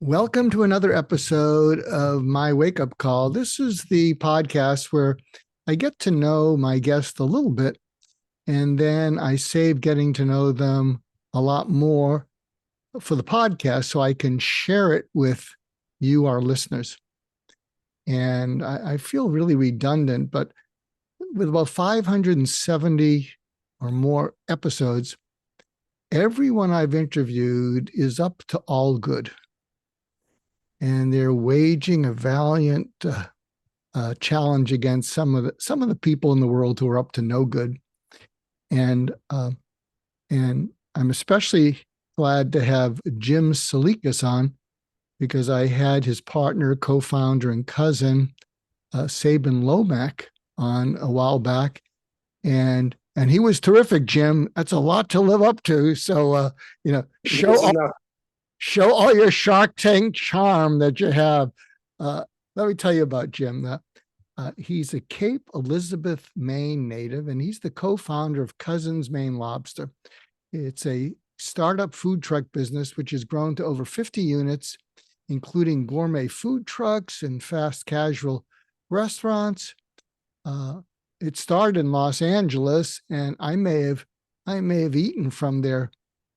Welcome to another episode of my Wake Up Call. This is the podcast where I get to know my guest a little bit, and then I save getting to know them a lot more for the podcast so I can share it with you, our listeners. And I feel really redundant, but with about 570 or more episodes, everyone I've interviewed is up to all good. And they're waging a valiant challenge against some of the people in the world who are up to no good. And I'm especially glad to have Jim Tselikis on because I had his partner, co-founder, and cousin Sabin Lomack on a while back, and he was terrific. Jim, that's a lot to live up to. So show all your Shark Tank charm that you have. Let me tell you about Jim. He's a Cape Elizabeth, Maine native, and he's the co-founder of Cousins Maine Lobster. It's a startup food truck business which has grown to over 50 units, including gourmet food trucks and fast casual restaurants. It started in Los Angeles, and I may have eaten from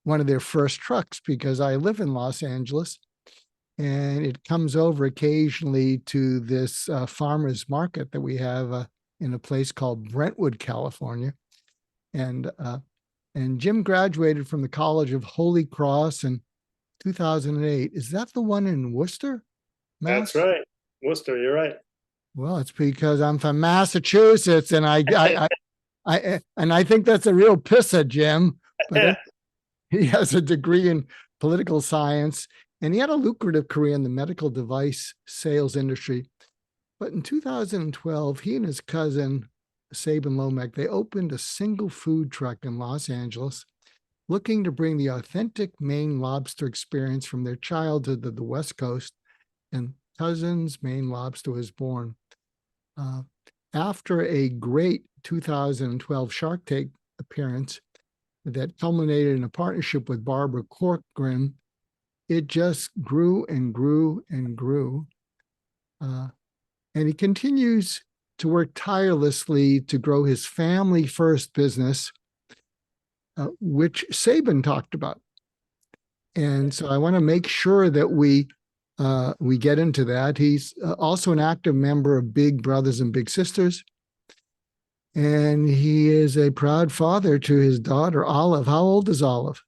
one of their first trucks because I live in Los Angeles, and it comes over occasionally to this farmers market that we have in a place called Brentwood, California. And Jim graduated from the College of Holy Cross in 2008. Is that the one in Worcester, Mass? That's right. Worcester, you're right. Well, it's because I'm from Massachusetts, and I think that's a real pisser, Jim. But he has a degree in political science, and he had a lucrative career in the medical device sales industry. But in 2012, he and his cousin, Sabin Lomack, they opened a single food truck in Los Angeles, looking to bring the authentic Maine lobster experience from their childhood to the West Coast, and Cousins Maine Lobster was born. After a great 2012 Shark Tank appearance that culminated in a partnership with Barbara Corcoran, it just grew and grew and grew. And he continues to work tirelessly to grow his family first business, which Sabin talked about. And so I want to make sure that we get into that. He's also an active member of Big Brothers and Big Sisters. And he is a proud father to his daughter, Olive. How old is Olive?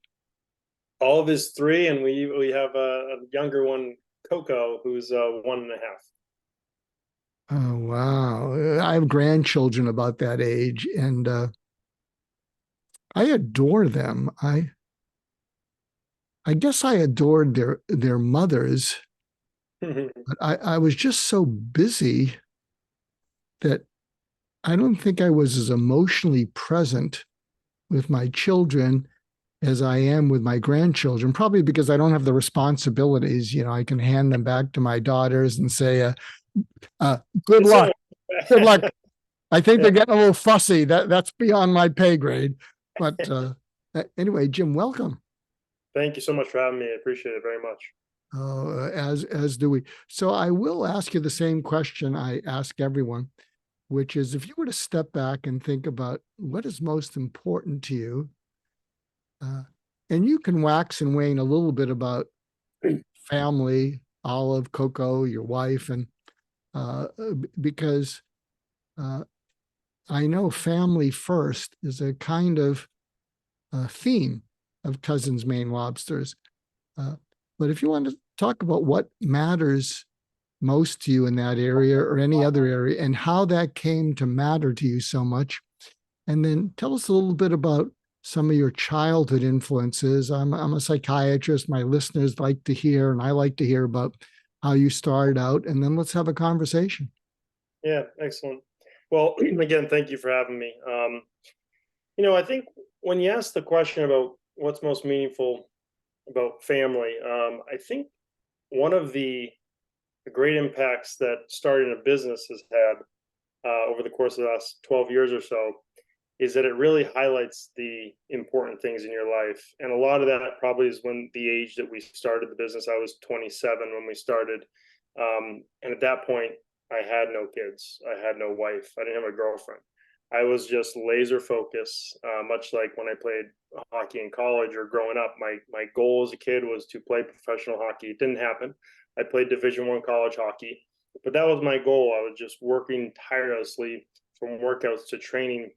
Olive is 3, and we have a younger one, Coco, who's 1.5. Oh, wow. I have grandchildren about that age, and I adore them. I guess I adored their mothers, but I was just so busy that I don't think I was as emotionally present with my children as I am with my grandchildren, probably because I don't have the responsibilities. I can hand them back to my daughters and say, good luck. Good luck. I think they're getting a little fussy. That's beyond my pay grade. But anyway, Jim, welcome. Thank you so much for having me. I appreciate it very much. As do we. So I will ask you the same question I ask everyone, which is if you were to step back and think about what is most important to you, and you can wax and wane a little bit about family, Olive, Coco, your wife, and because I know family first is a kind of theme of Cousins Maine Lobsters. But if you want to talk about what matters most to you in that area or any other area and how that came to matter to you so much, and then tell us a little bit about some of your childhood influences. I'm a psychiatrist. My listeners like to hear, and I like to hear about how you started out, and then let's have a conversation. Yeah, excellent. Well, again, thank you for having me. I think when you ask the question about what's most meaningful about family, I think one of the great impacts that starting a business has had over the course of the last 12 years or so is that it really highlights the important things in your life. And a lot of that probably is when the age that we started the business. I was 27 when we started. And at that point, I had no kids. I had no wife. I didn't have a girlfriend. I was just laser focused, much like when I played hockey in college or growing up. My goal as a kid was to play professional hockey. It didn't happen. I played Division I college hockey, but that was my goal. I was just working tirelessly from workouts to training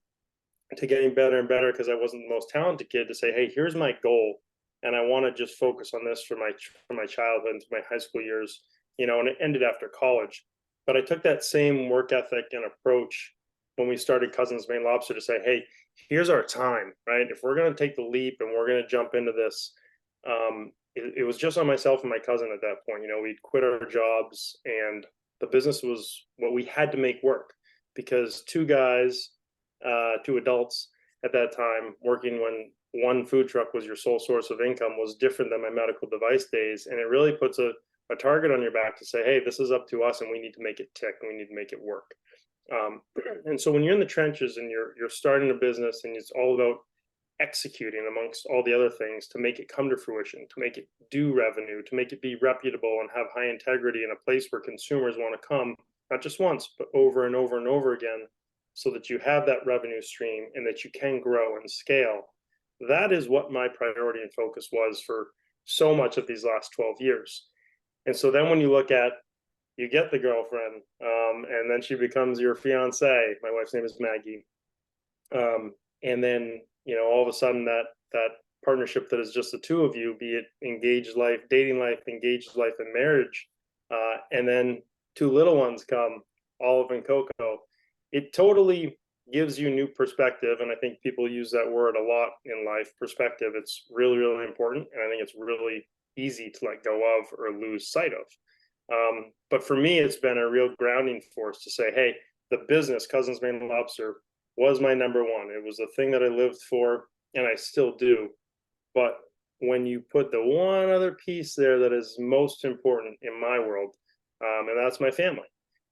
to getting better and better because I wasn't the most talented kid to say, hey, here's my goal. And I want to just focus on this for my childhood and my high school years, and it ended after college. But I took that same work ethic and approach when we started Cousins Maine Lobster to say, hey, here's our time, right? If we're going to take the leap and we're going to jump into this, it was just on myself and my cousin at that point. We'd quit our jobs and the business was what we had to make work because two guys, two adults at that time working when one food truck was your sole source of income was different than my medical device days. And it really puts a target on your back to say, hey, this is up to us and we need to make it tick and we need to make it work. And so when you're in the trenches and you're starting a business and it's all about executing amongst all the other things to make it come to fruition, to make it do revenue, to make it be reputable and have high integrity in a place where consumers want to come, not just once, but over and over and over again, so that you have that revenue stream and that you can grow and scale. That is what my priority and focus was for so much of these last 12 years. And so then when you look at, you get the girlfriend, and then she becomes your fiance. My wife's name is Maggie. And then, all of a sudden that partnership that is just the two of you, be it engaged life, dating life, engaged life, and marriage. And then two little ones come, Olive and Coco. It totally gives you new perspective. And I think people use that word a lot in life, perspective. It's really, really important. And I think it's really easy to let go of or lose sight of. But for me, it's been a real grounding force to say, hey, the business, Cousins Maine Lobster, was my number one. It was the thing that I lived for, and I still do. But when you put the one other piece there that is most important in my world, and that's my family.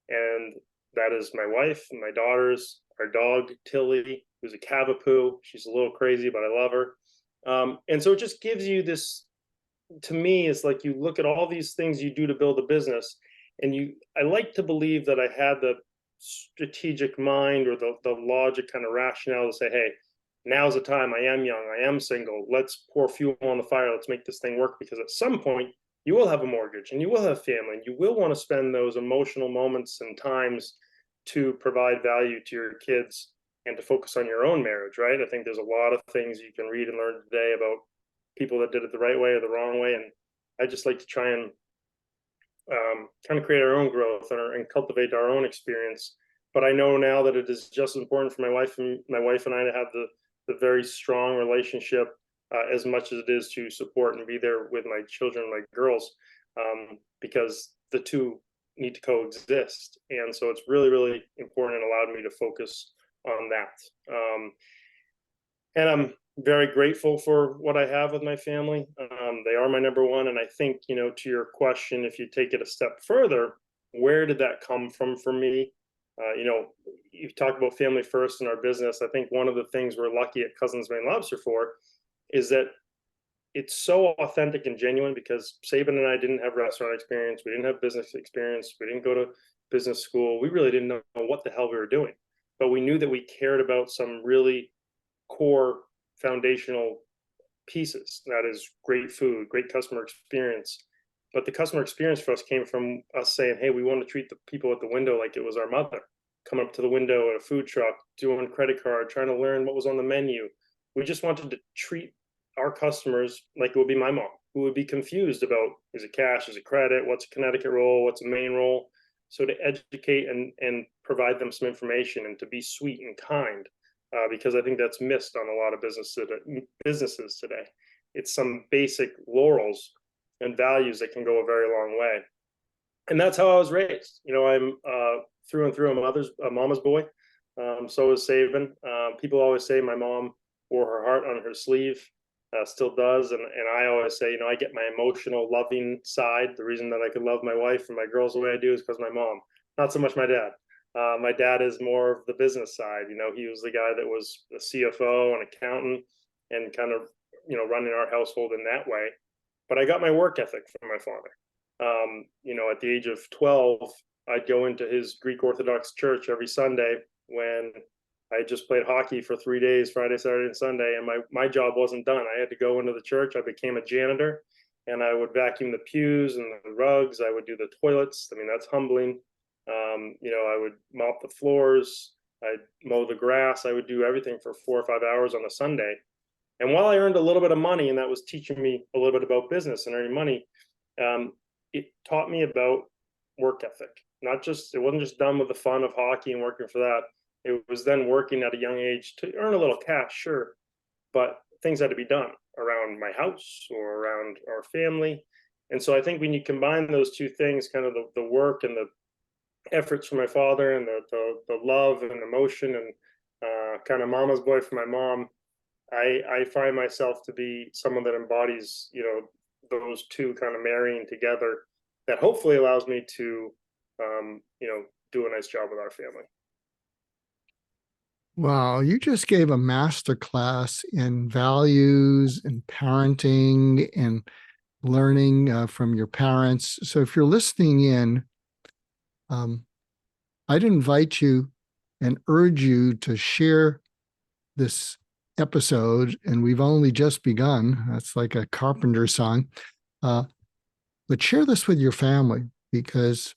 And that is my wife and my daughters, our dog, Tilly, who's a Cavapoo. She's a little crazy, but I love her. And so it just gives you this, to me, it's like you look at all these things you do to build a business, and I like to believe that I had the strategic mind or the logic kind of rationale to say, hey, now's the time. I am young. I am single. Let's pour fuel on the fire. Let's make this thing work, because at some point you will have a mortgage and you will have family and you will want to spend those emotional moments and times to provide value to your kids and to focus on your own marriage, right? I think there's a lot of things you can read and learn today about people that did it the right way or the wrong way. And I just like to try and kind of create our own growth and cultivate our own experience. But I know now that it is just as important for my wife and I to have the very strong relationship as much as it is to support and be there with my children, my girls, because the two need to coexist. And so it's really, really important and allowed me to focus on that. And I'm very grateful for what I have with my family. They are my number one. And I think, to your question, if you take it a step further, where did that come from for me? You talk about family first in our business. I think one of the things we're lucky at Cousins Maine Lobster for is that it's so authentic and genuine, because Saban and I didn't have restaurant experience. We didn't have business experience. We didn't go to business school. We really didn't know what the hell we were doing, but we knew that we cared about some really core foundational pieces. That is great food, great customer experience. But the customer experience for us came from us saying, hey, we want to treat the people at the window like it was our mother, coming up to the window at a food truck, doing credit card, trying to learn what was on the menu. We just wanted to treat our customers like it would be my mom, who would be confused about, is it cash, is it credit, what's a Connecticut roll, what's a Maine roll. So to educate and provide them some information and to be sweet and kind, because I think that's missed on a lot of businesses today. It's some basic laurels and values that can go a very long way. And that's how I was raised. I'm through and through a mama's boy. So is Saban. People always say my mom wore her heart on her sleeve, still does. And I always say, I get my emotional, loving side. The reason that I could love my wife and my girls the way I do is because my mom, not so much my dad. My dad is more of the business side. He was the guy that was the CFO and accountant and kind of, running our household in that way. But I got my work ethic from my father. At the age of 12, I'd go into his Greek Orthodox church every Sunday when I just played hockey for 3 days, Friday, Saturday, and Sunday, and my job wasn't done. I had to go into the church. I became a janitor, and I would vacuum the pews and the rugs. I would do the toilets. I mean, that's humbling. I would mop the floors. I'd mow the grass. I would do everything for 4 or 5 hours on a Sunday. And while I earned a little bit of money, and that was teaching me a little bit about business and earning money, it taught me about work ethic. It wasn't just done with the fun of hockey and working for that. It was then working at a young age to earn a little cash, sure, but things had to be done around my house or around our family. And so I think when you combine those two things, kind of the work and the efforts from my father and the love and emotion and kind of mama's boy for my mom, I find myself to be someone that embodies, those two kind of marrying together that hopefully allows me to, do a nice job with our family. Wow, you just gave a master class in values and parenting and learning from your parents. So if you're listening in, I'd invite you and urge you to share this episode, and we've only just begun. That's like a Carpenter song. But share this with your family, because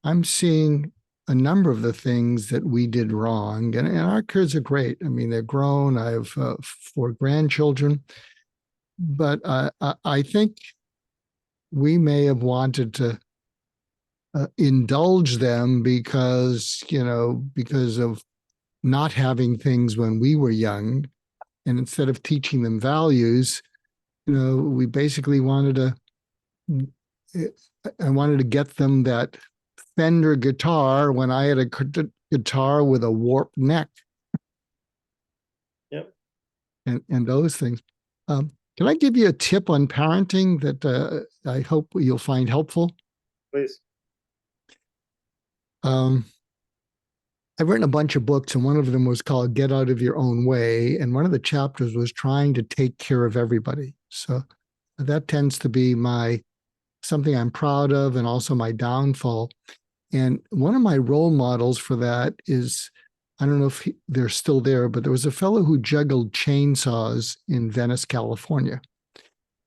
I'm seeing a number of the things that we did wrong, and our kids are great. I mean, they're grown. I have 4 grandchildren, but I think we may have wanted to indulge them because of not having things when we were young, and instead of teaching them values, we basically I wanted to get them that Fender guitar when I had a guitar with a warped neck. Yep. And those things. Can I give you a tip on parenting that I hope you'll find helpful? Please. I've written a bunch of books, and one of them was called Get Out of Your Own Way. And one of the chapters was trying to take care of everybody. So that tends to be something I'm proud of, and also my downfall. And one of my role models for that is, I don't know if they're still there, but there was a fellow who juggled chainsaws in Venice, California.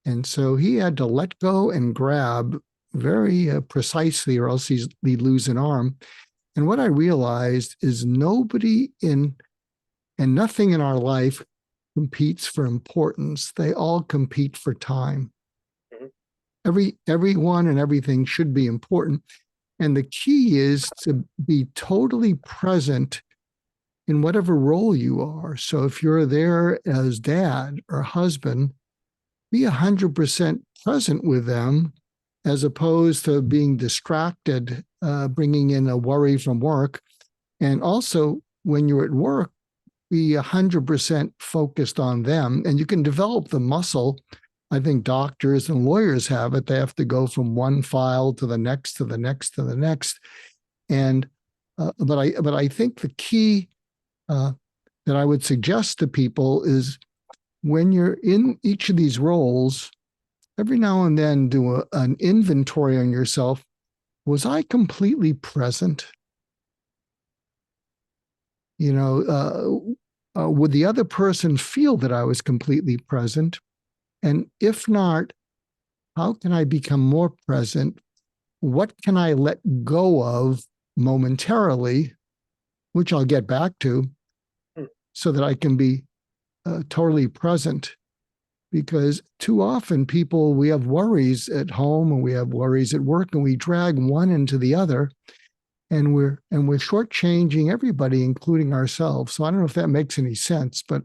And so he had to let go and grab very precisely, or else he'd lose an arm. And what I realized is nothing in our life competes for importance. They all compete for time. Mm-hmm. Everyone and everything should be important. And the key is to be totally present in whatever role you are. So if you're there as dad or husband, be 100% present with them, as opposed to being distracted, bringing in a worry from work. And also, when you're at work, be 100% focused on them. And you can develop the muscle. I think doctors and lawyers have it. They have to go from one file to the next, to the next, to the next. And but I think the key that I would suggest to people is, when you're in each of these roles, every now and then do an inventory on yourself. Was I completely present? Would the other person feel that I was completely present? And if not, how can I become more present? What can I let go of momentarily, which I'll get back to, so that I can be totally present? Because too often we have worries at home and we have worries at work, and we drag one into the other, and we're shortchanging everybody, including ourselves. So I don't know if that makes any sense, but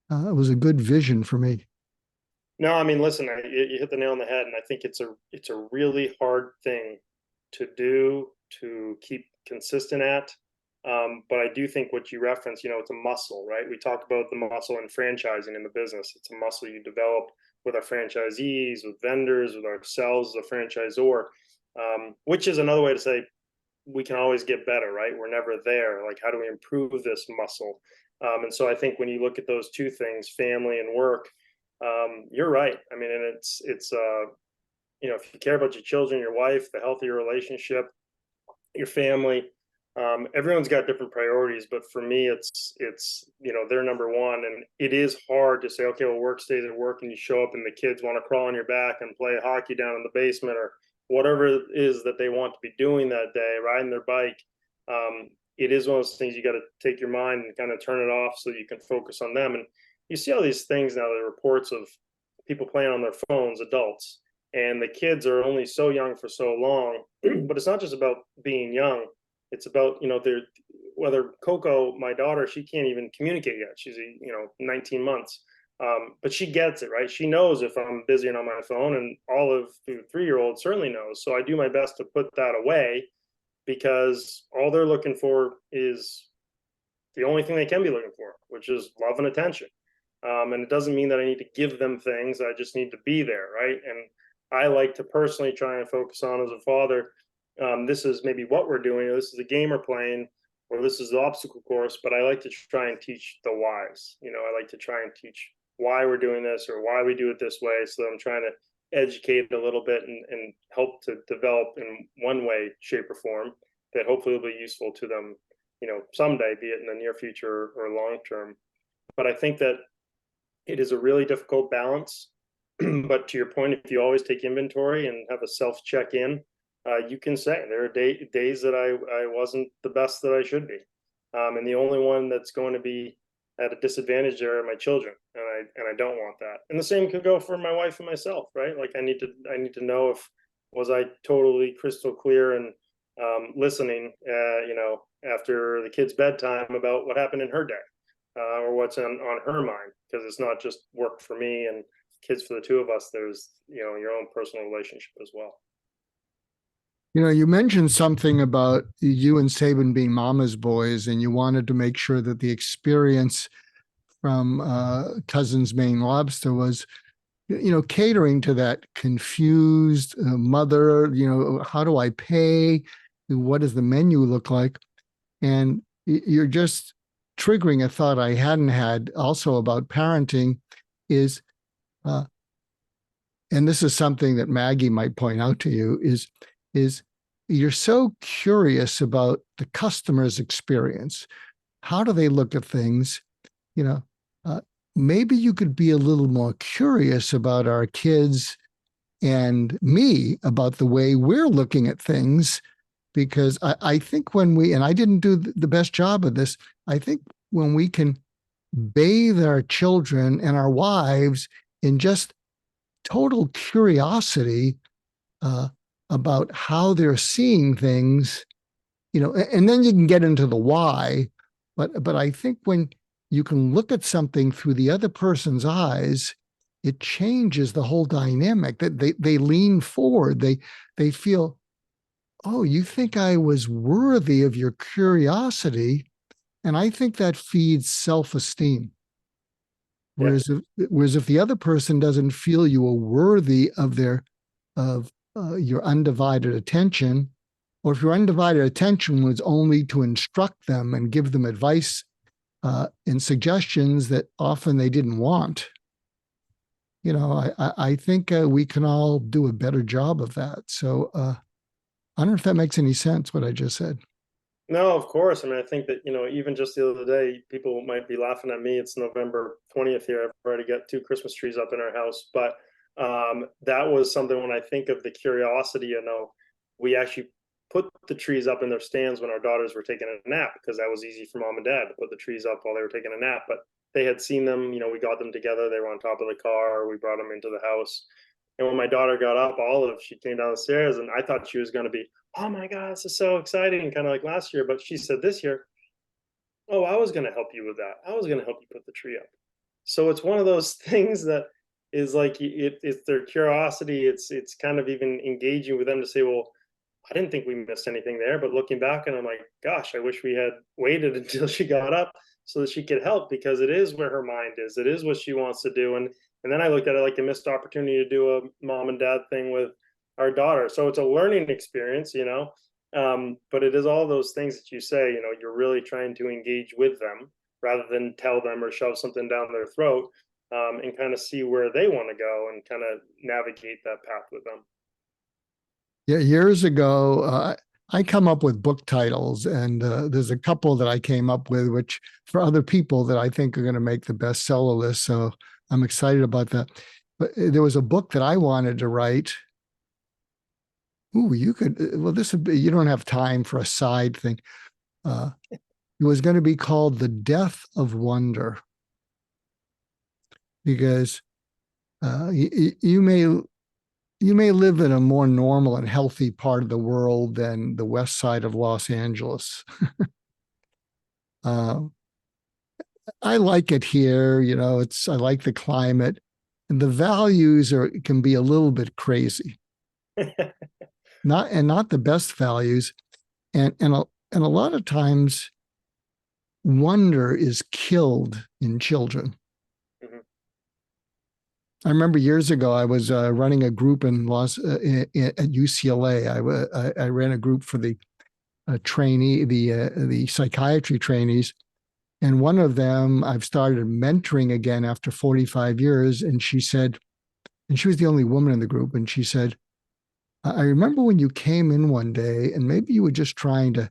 it was a good vision for me. No, I mean, listen, you hit the nail on the head, and I think it's a really hard thing to do, to keep consistent at. But I do think what you reference, it's a muscle, right? We talk about the muscle in franchising in the business. It's a muscle you develop with our franchisees, with vendors, with ourselves as a franchisor, which is another way to say we can always get better, right? We're never there. Like, how do we improve this muscle? And so I think when you look at those two things, family and work, you're right. I mean, and if you care about your children, your wife, the healthier relationship, your family, everyone's got different priorities, but for me, they're number one, and it is hard to say, okay, well, work stays at work, and you show up, and the kids want to crawl on your back and play hockey down in the basement or whatever it is that they want to be doing that day, riding their bike. It is one of those things you got to take your mind and kind of turn it off so you can focus on them. And you see all these things now, the reports of people playing on their phones, adults, and the kids are only so young for so long. But it's not just about being young. It's about, whether Coco, my daughter, she can't even communicate yet. She's 19 months. But she gets it, right? She knows if I'm busy and on my phone, and Olive, the 3-year-old, certainly knows. So I do my best to put that away, because all they're looking for is the only thing they can be looking for, which is love and attention. And it doesn't mean that I need to give them things. I just need to be there, right? And I like to personally try and focus on, as a father, this is maybe what we're doing, or this is a game we're playing, or this is the obstacle course, but I like to try and teach the whys. I like to try and teach why we're doing this or why we do it this way. So I'm trying to educate a little bit and help to develop in one way, shape, or form that hopefully will be useful to them, someday, be it in the near future or long term. But I think that it is a really difficult balance. But to your point, if you always take inventory and have a self check in, you can say there are days that I wasn't the best that I should be, and the only one that's going to be at a disadvantage there are my children, and I don't want that. And the same could go for my wife and myself, right? Like I need to know if was I totally crystal clear and listening, after the kids' bedtime about what happened in her day, or what's on her mind, because it's not just work for me and kids for the two of us. There's your own personal relationship as well. You mentioned something about you and Sabin being mama's boys, and you wanted to make sure that the experience from Cousins Maine Lobster was, catering to that confused mother. How do I pay? What does the menu look like? And you're just triggering a thought I hadn't had also about parenting is, and this is something that Maggie might point out to you, is you're so curious about the customer's experience. How do they look at things? Maybe you could be a little more curious about our kids and me about the way we're looking at things, because I think when and I didn't do the best job of this, I think when we can bathe our children and our wives in just total curiosity about how they're seeing things, and then you can get into the why. But I think when you can look at something through the other person's eyes, it changes the whole dynamic. That they lean forward. They feel, oh, you think I was worthy of your curiosity, and I think that feeds self-esteem. Yeah. Whereas if the other person doesn't feel you are worthy of your undivided attention, or if your undivided attention was only to instruct them and give them advice and suggestions that often they didn't want, I think we can all do a better job of that. So I don't know if that makes any sense, what I just said. No, of course. I mean, I think that, even just the other day, people might be laughing at me. It's November 20th here. I've already got 2 Christmas trees up in our house. But that was something, when I think of the curiosity, we actually put the trees up in their stands when our daughters were taking a nap, because that was easy for mom and dad to put the trees up while they were taking a nap. But they had seen them, we got them together. They were on top of the car. We brought them into the house. And when my daughter got up, Olive, she came down the stairs, and I thought she was going to be, oh my God, this is so exciting, kind of like last year. But she said this year, oh, I was going to help you with that. I was going to help you put the tree up. So it's one of those things that is like, it's their curiosity. It's kind of even engaging with them to say, well, I didn't think we missed anything there. But looking back, and I'm like, gosh, I wish we had waited until she got up so that she could help, because it is where her mind is. It is what she wants to do. And then I looked at it like a missed opportunity to do a mom and dad thing with our daughter. So it's a learning experience, But it is all those things that you say, you're really trying to engage with them rather than tell them or shove something down their throat, and kind of see where they want to go and kind of navigate that path with them. Yeah, years ago, I come up with book titles, and there's a couple that I came up with, which for other people that I think are going to make the bestseller list. So I'm excited about that. But there was a book that I wanted to write. Ooh, you could. Well, this would be. You don't have time for a side thing. It was going to be called "The Death of Wonder," because you may live in a more normal and healthy part of the world than the west side of Los Angeles. uh, I like it here. I like the climate, and the values can be a little bit crazy. Not the best values, and a lot of times wonder is killed in children. Mhm. I remember years ago I was running a group at UCLA. I ran a group for the the psychiatry trainees, and one of them I've started mentoring again after 45 years. And she said, and she was the only woman in the group, and she said, I remember when you came in one day, and maybe you were just trying to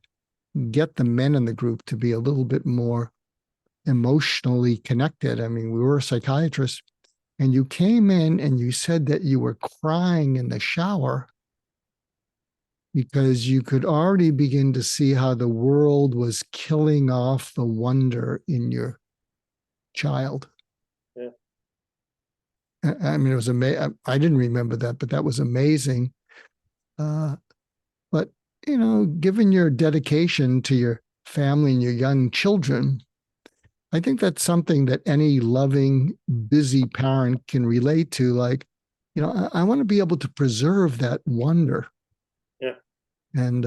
get the men in the group to be a little bit more emotionally connected. I mean, we were psychiatrists, and you came in and you said that you were crying in the shower because you could already begin to see how the world was killing off the wonder in your child. Yeah. I mean, it was amazing. I didn't remember that, but that was amazing. But, given your dedication to your family and your young children, I think that's something that any loving, busy parent can relate to. Like, I want to be able to preserve that wonder. Yeah. And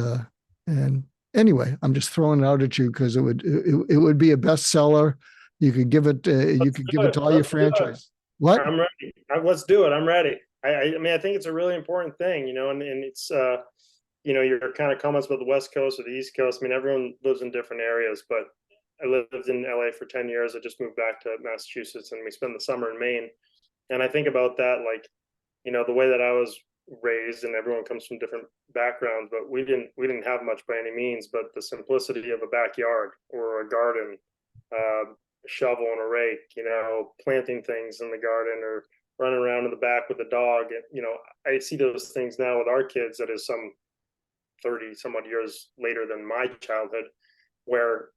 anyway, I'm just throwing it out at you because it would be a bestseller. You could give it to all your franchise. What? I'm ready. Let's do it. I'm ready. I mean, I think it's a really important thing, and it's, your kind of comments about the West Coast or the East Coast. I mean, everyone lives in different areas, but I lived in LA for 10 years. I just moved back to Massachusetts, and we spend the summer in Maine. And I think about that, like, the way that I was raised, and everyone comes from different backgrounds, but we didn't have much by any means, but the simplicity of a backyard or a garden, a shovel and a rake, planting things in the garden or running around in the back with a dog. I see those things now with our kids that is some 30 some odd years later than my childhood, where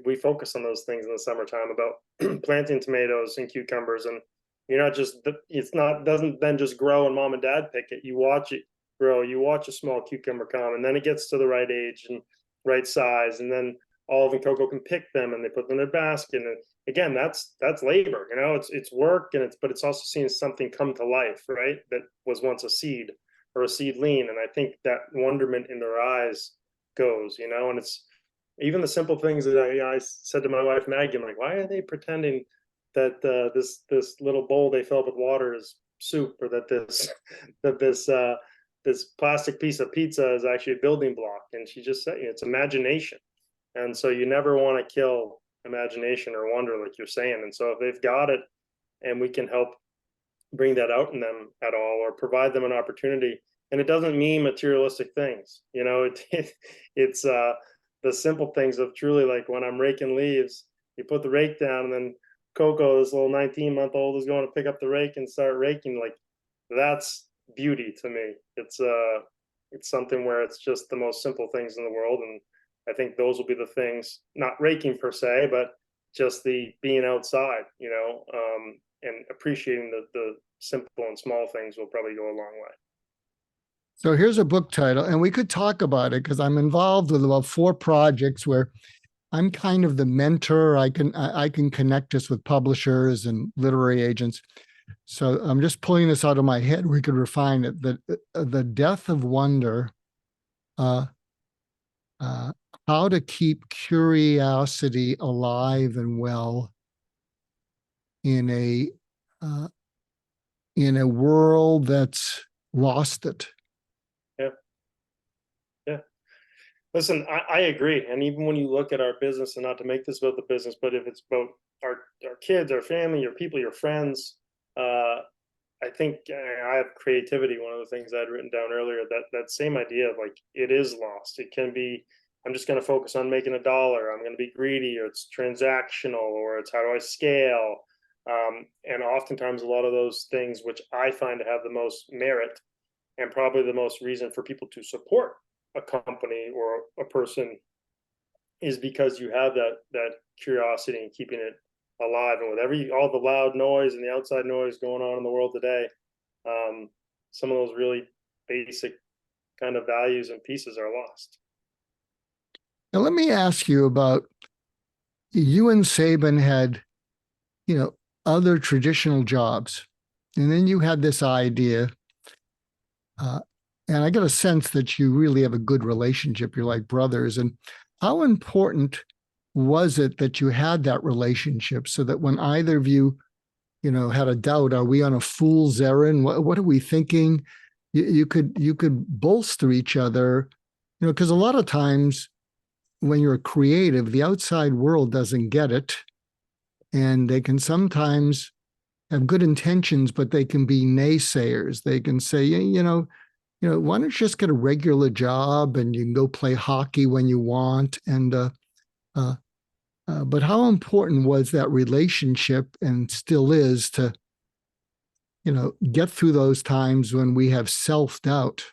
we focus on those things in the summertime about planting tomatoes and cucumbers. And you're not just it's not doesn't then just grow and mom and dad pick it. You watch it grow. You watch a small cucumber come, and then it gets to the right age and right size, and then Olive and Coco can pick them and they put them in their basket. And again, that's labor. It's work, and it's also seeing something come to life, right? That was once a seed or a seedling. And I think that wonderment in their eyes goes, and it's even the simple things that I said to my wife Maggie. I'm like, why are they pretending that this little bowl they fill up with water is soup, or that this plastic piece of pizza is actually a building block? And she just said, it's imagination. And so you never want to kill imagination or wonder, like you're saying. And so if they've got it and we can help bring that out in them at all, or provide them an opportunity, and it doesn't mean materialistic things, it's the simple things of truly, like when I'm raking leaves, you put the rake down, and then Coco, this little 19-month-old, is going to pick up the rake and start raking. Like, that's beauty to me. It's something where it's just the most simple things in the world. And I think those will be the things, not raking per se, but just the being outside, and appreciating the simple and small things will probably go a long way. So here's a book title, and we could talk about it because I'm involved with about 4 projects where I'm kind of the mentor. I can connect us with publishers and literary agents. So I'm just pulling this out of my head. We could refine it. The Death of Wonder, uh, how to keep curiosity alive and well in uh, a world that's lost it. Yeah. Yeah. Listen, I agree. And even when you look at our business, and not to make this about the business, but if it's about our kids, our family, your people, your friends, I think I have creativity. One of the things I'd written down earlier, that same idea of like it is lost. It can be, I'm just going to focus on making a dollar. I'm going to be greedy, or it's transactional, or it's how do I scale. And oftentimes, a lot of those things, which I find to have the most merit and probably the most reason for people to support a company or a person, is because you have that curiosity and keeping it alive. And with all the loud noise and the outside noise going on in the world today, um, some of those really basic kind of values and pieces are lost. Now, let me ask you about, you and Saban had, you know, other traditional jobs, and then you had this idea. And I get a sense that you really have a good relationship. You're like brothers. And how important was it that you had that relationship, so that when either of you, had a doubt, are we on a fool's errand? What are we thinking? You could bolster each other, because a lot of times when you're creative, the outside world doesn't get it. And they can sometimes have good intentions, but they can be naysayers. They can say, why don't you just get a regular job and you can go play hockey when you want? And uh, but how important was that relationship, and still is, to get through those times when we have self-doubt?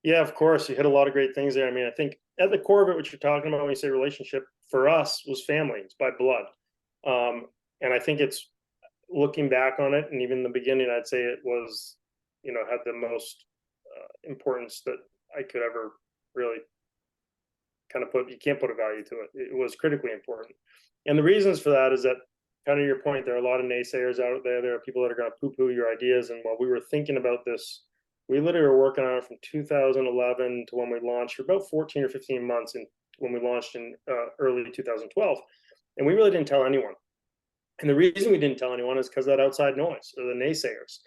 Yeah, of course. You hit a lot of great things there. I mean, I think at the core of it, what you're talking about when you say relationship, for us was family. It's by blood. And I think it's, looking back on it, and even in the beginning, I'd say it was, had the most importance that I could ever really kind of put. You can't put a value to it. It was critically important. And the reasons for that is that, kind of your point, there are a lot of naysayers out there. There are people that are going to poo-poo your ideas. And while we were thinking about this, we literally were working on it from 2011 to when we launched, for about 14 or 15 months, and when we launched in early 2012. And we really didn't tell anyone. And the reason we didn't tell anyone is because of that outside noise, or the naysayers.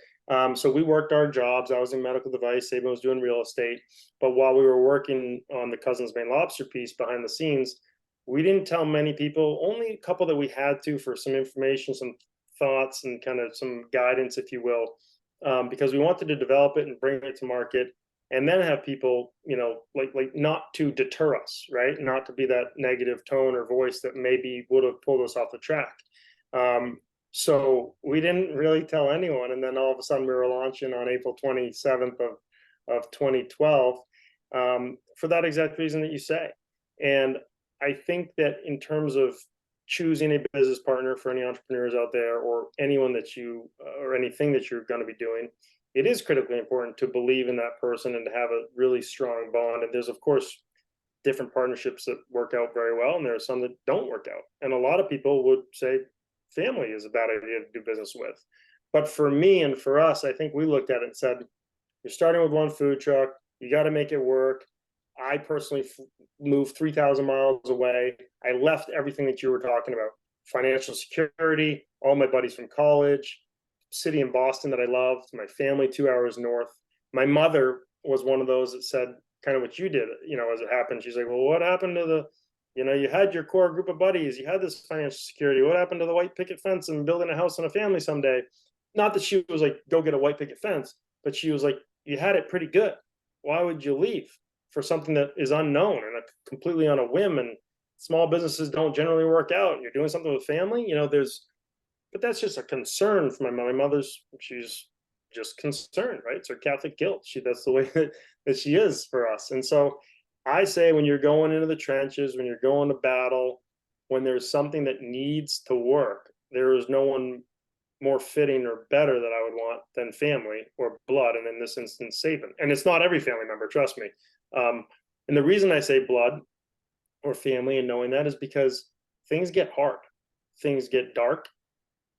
So we worked our jobs. I was in medical device. Saban was doing real estate. But while we were working on the Cousins Maine Lobster piece behind the scenes, we didn't tell many people. Only a couple that we had to, for some information, some thoughts, and kind of some guidance, if you will, because we wanted to develop it and bring it to market, and then have people, like not to deter us, right? Not to be that negative tone or voice that maybe would have pulled us off the track. So we didn't really tell anyone. And then all of a sudden we were launching on April 27th of 2012, for that exact reason that you say. And I think that in terms of choosing a business partner, for any entrepreneurs out there, or anyone that or anything that you're going to be doing, it is critically important to believe in that person and to have a really strong bond. And there's, of course, different partnerships that work out very well, and there are some that don't work out. And a lot of people would say family is a bad idea to do business with. But for me and for us, I think we looked at it and said, you're starting with one food truck, you got to make it work. I personally moved 3,000 miles away. I left everything that you were talking about: financial security, all my buddies from college, city in Boston that I loved, my family 2 hours north. My mother was one of those that said kind of what you did, as it happened. She's like, well, what happened to you had your core group of buddies, you had this financial security. What happened to the white picket fence and building a house and a family someday? Not that she was like, go get a white picket fence, but she was like, you had it pretty good. Why would you leave for something that is unknown and completely on a whim? And small businesses don't generally work out. And you're doing something with family, but that's just a concern for my mother. My mother's, she's just concerned, right? It's her Catholic guilt. That's the way that she is for us. And so I say, when you're going into the trenches, when you're going to battle, when there's something that needs to work, there is no one more fitting or better that I would want than family or blood. And in this instance, Saban. And it's not every family member, trust me. And the reason I say blood or family, and knowing that, is because things get hard, things get dark.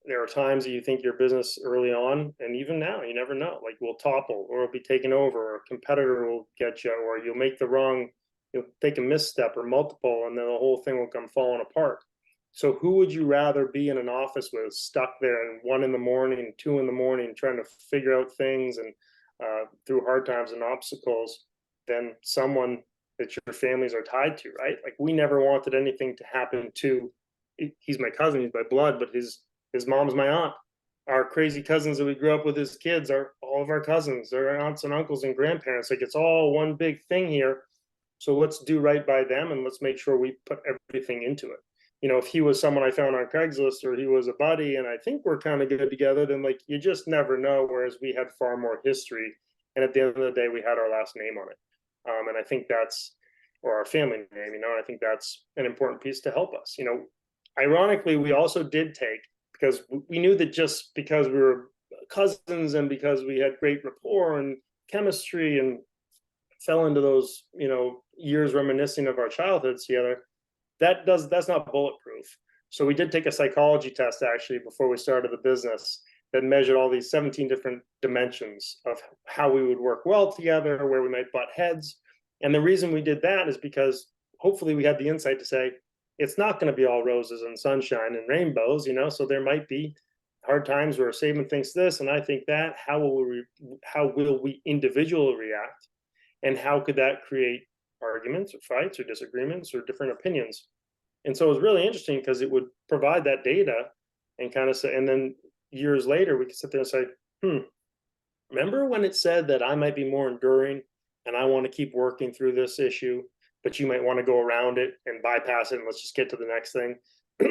There are times that you think your business early on, and even now, you never know, like, will topple, or will be taken over, or a competitor will get you, or you'll take a misstep or multiple, and then the whole thing will come falling apart. So who would you rather be in an office with, stuck there in 1 a.m, 2 a.m, trying to figure out things, and through hard times and obstacles, than someone that your families are tied to, right? Like we never wanted anything to happen to, he's my cousin, he's my blood, but his mom's my aunt. Our crazy cousins that we grew up with as kids are all of our cousins. They're aunts and uncles and grandparents. Like it's all one big thing here. So let's do right by them and let's make sure we put everything into it. You know, if he was someone I found on Craigslist or he was a buddy and I think we're kind of good together, then like you just never know. Whereas we had far more history. And at the end of the day, we had our last name on it. And I think that's, or our family name, you know, and I think that's an important piece to help us. You know, ironically, we also did take, because we knew that just because we were cousins and because we had great rapport and chemistry and fell into those, you know, years reminiscing of our childhoods together, that's not bulletproof. So we did take a psychology test actually before we started the business that measured all these 17 different dimensions of how we would work well together, where we might butt heads. And the reason we did that is because hopefully we had the insight to say, it's not going to be all roses and sunshine and rainbows, you know, so there might be hard times where Saban thinks this and I think that. How will we individually react? And how could that create arguments or fights or disagreements or different opinions? And so it was really interesting because it would provide that data and kind of say, and then years later, we could sit there and say, remember when it said that I might be more enduring and I want to keep working through this issue, but you might want to go around it and bypass it and let's just get to the next thing.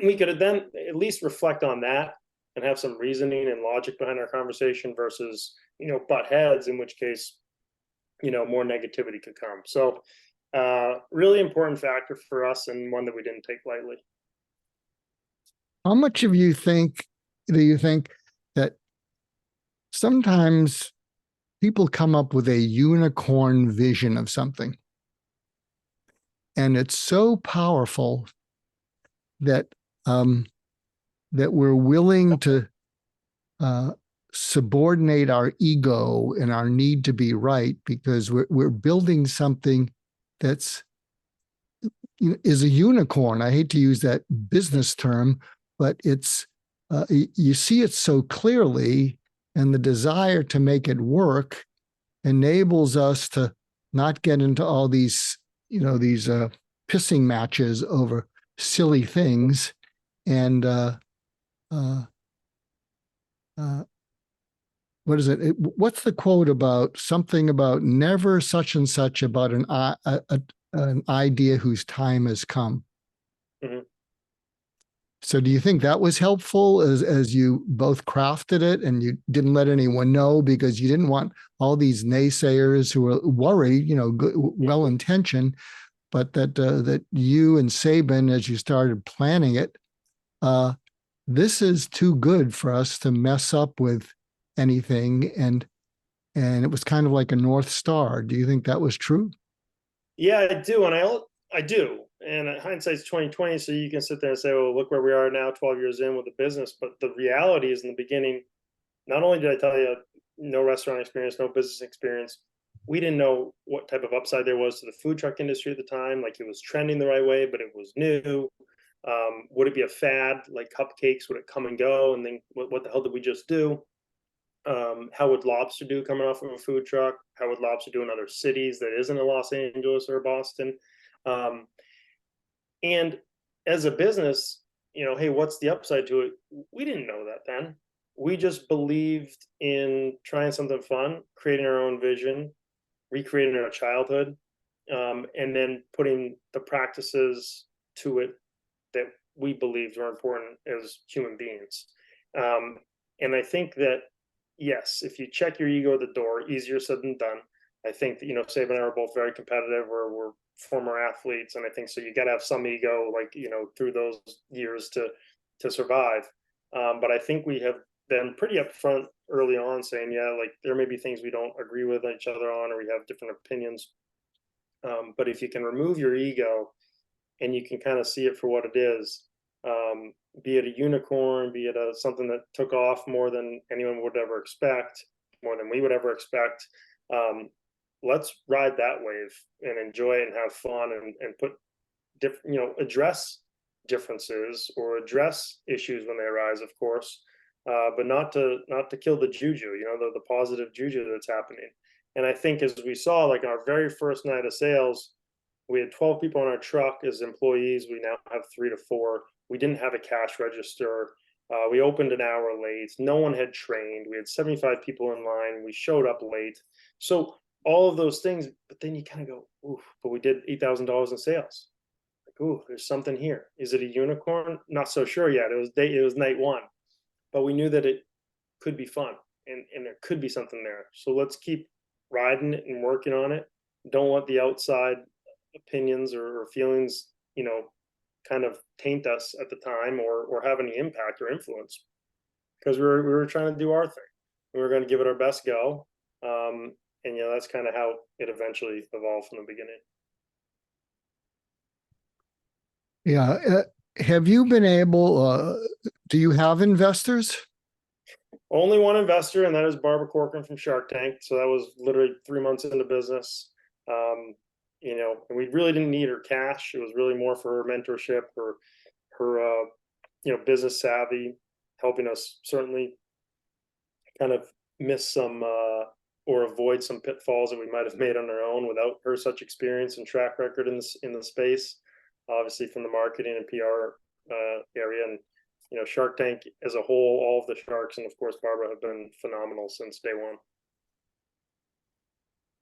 We could then at least reflect on that and have some reasoning and logic behind our conversation versus, you know, butt heads, in which case, you know, more negativity could come. So really important factor for us and one that we didn't take lightly. How much of you think do you think that sometimes people come up with a unicorn vision of something and it's so powerful that that we're willing to subordinate our ego and our need to be right because we're building something that's, you know, is a unicorn. I hate to use that business term, but it's you see it so clearly, and the desire to make it work enables us to not get into all these, you know, these pissing matches over silly things. And what is it? What's the quote about something about never such and such about an idea whose time has come? Mm-hmm. So do you think that was helpful as you both crafted it and you didn't let anyone know because you didn't want all these naysayers who were worried, you know, good, well-intentioned, but that you and Saban, as you started planning it, this is too good for us to mess up with anything, and it was kind of like a North Star. Do you think that was true? Yeah, I do, and I do. And hindsight's 2020, so you can sit there and say, "Well, look where we are now, 12 years in with the business." But the reality is, in the beginning, not only did I tell you no restaurant experience, no business experience, we didn't know what type of upside there was to the food truck industry at the time. Like it was trending the right way, but it was new. Would it be a fad like cupcakes? Would it come and go? And then what the hell did we just do? How would Lobster do coming off of a food truck? How would Lobster do in other cities that isn't in Los Angeles or Boston? And as a business, you know, hey, what's the upside to it? We didn't know that then. We just believed in trying something fun, creating our own vision, recreating our childhood, and then putting the practices to it that we believed were important as human beings. And I think that, yes, if you check your ego at the door, easier said than done. I think that, you know, Saban and I are both very competitive. We're former athletes, and I think so. You got to have some ego, like, you know, through those years to survive. But I think we have been pretty upfront early on, saying, yeah, like there may be things we don't agree with each other on, or we have different opinions. But if you can remove your ego, and you can kind of see it for what it is, be it a unicorn, be it something that took off more than anyone would ever expect, more than we would ever expect. Let's ride that wave and enjoy it and have fun and put you know, address differences or address issues when they arise, of course, but not to kill the juju, you know, the positive juju that's happening. And I think as we saw, like our very first night of sales, We had 12 people on our truck as employees. We now have 3 to 4. We didn't have a cash register. We opened an hour late. No one had trained. We had 75 people in line. We showed up late. So all of those things, but then you kind of go, ooh, but we did $8,000 in sales. Like, ooh, there's something here. Is it a unicorn? Not so sure yet. It was night one, but we knew that it could be fun, and there could be something there. So let's keep riding it and working on it. Don't let the outside opinions or feelings, kind of taint us at the time, or have any impact or influence, because we were trying to do our thing. We were going to give it our best go. And that's kind of how it eventually evolved from the beginning. Yeah. Have you been able, do you have investors? Only one investor, and that is Barbara Corcoran from Shark Tank. So that was literally 3 months into business. And we really didn't need her cash. It was really more for her mentorship, her business savvy, helping us certainly kind of miss some or avoid some pitfalls that we might have made on our own without her such experience and track record in the space. Obviously, from the marketing and PR area, and Shark Tank as a whole, all of the sharks, and of course Barbara, have been phenomenal since day one.